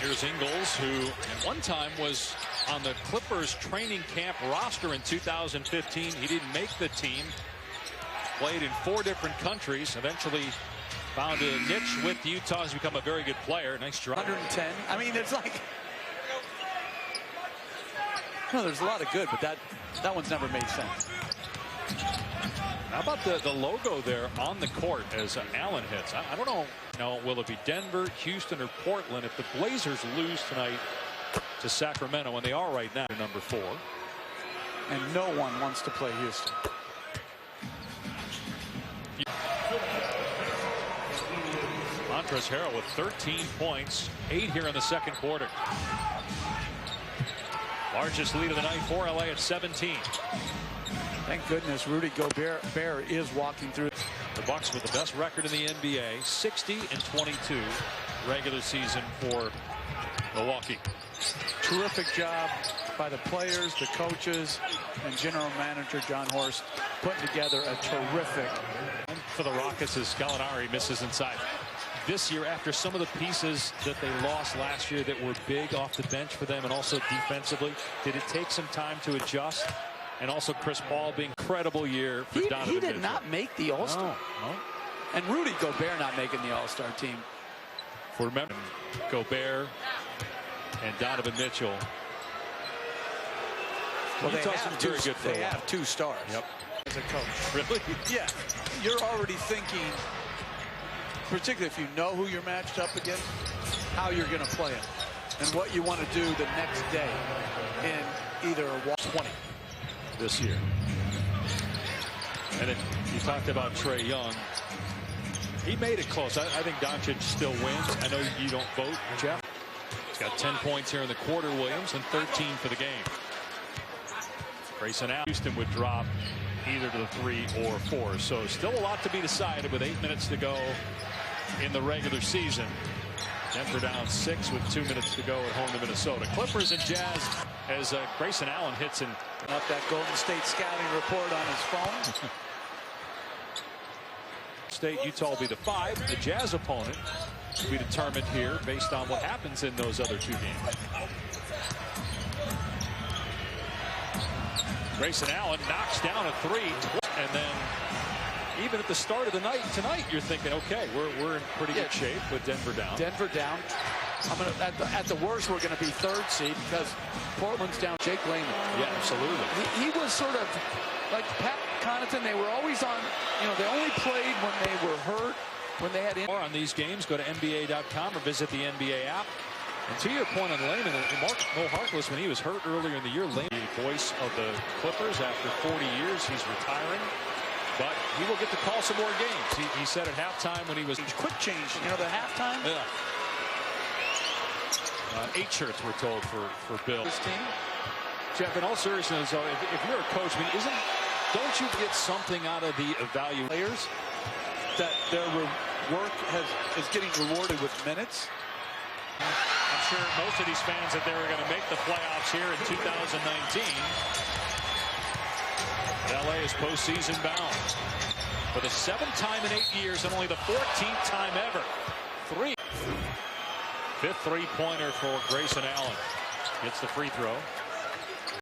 Here's Ingles, who at one time was on the Clippers training camp roster in 2015. He didn't make the team. Played in 4 different countries. Eventually found a niche with Utah. Has become a very good player. Nice drive. 110. I mean, it's like, no, there's a lot of good, but that one's never made sense. How about the logo there on the court as Allen hits? I don't know. No, will it be Denver, Houston, or Portland if the Blazers lose tonight to Sacramento, and they are right now number 4. And no one wants to play Houston. Montrezl Harrell with 13 points, 8 here in the second quarter. Largest lead of the night for LA at 17. Thank goodness Rudy Gobert is walking through. The Bucks with the best record in the NBA, 60-22 regular season for Milwaukee. Terrific job by the players, the coaches, and general manager John Horst putting together a terrific. For the Rockets as Gallinari misses inside. This year, after some of the pieces that they lost last year that were big off the bench for them and also defensively, did it take some time to adjust? And also Chris Paul being incredible year for Donovan He did Mitchell. not make the All-Star. No. And Rudy Gobert not making the All-Star team. For remember, Gobert and Donovan Mitchell. Well, Utah's been very good for a while. They have 2 stars. Yep. As a coach. Really? Yeah. You're already thinking, particularly if you know who you're matched up against, how you're going to play them and what you want to do the next day in either a 20 this year. And you talked about Trae Young. He made it close. I think Doncic still wins. I know you don't vote, Jeff. He's got 10 points here in the quarter, Williams, and 13 for the game. Grayson Allen. Houston would drop either to the 3 or 4. So still a lot to be decided with 8 minutes to go in the regular season. Denver down 6 with 2 minutes to go at home to Minnesota. Clippers and Jazz as Grayson Allen hits and up that Golden State scouting report on his phone. State Utah will be the 5. The Jazz opponent will be determined here based on what happens in those other 2 games. Grayson Allen knocks down a 3, and then even at the start of the night tonight, you're thinking, okay, we're in pretty good shape with Denver down. Denver down. At the worst, we're going to be 3rd seed because Portland's down. Jake Layman. Yeah, absolutely. He was sort of like Pat Connaughton. They were always on. They only played when they were hurt. When they had more on these games, go to NBA.com or visit the NBA app. And to your point on Layman, Mo Harkless, when he was hurt earlier in the year, Layman, the voice of the Clippers after 40 years, he's retiring. But he will get to call some more games. He said at halftime when he was quick change. The halftime. Yeah. 8 shirts we're told for Bill. This team. Jeff, in all seriousness, though, if you're a coach, don't you get something out of the evaluation? Players that their work is getting rewarded with minutes. I'm sure most of these fans that they were going to make the playoffs here in 2019. LA is postseason bound for the 7th time in 8 years and only the 14th time ever. 5th 3-pointer for Grayson Allen. Gets the free throw.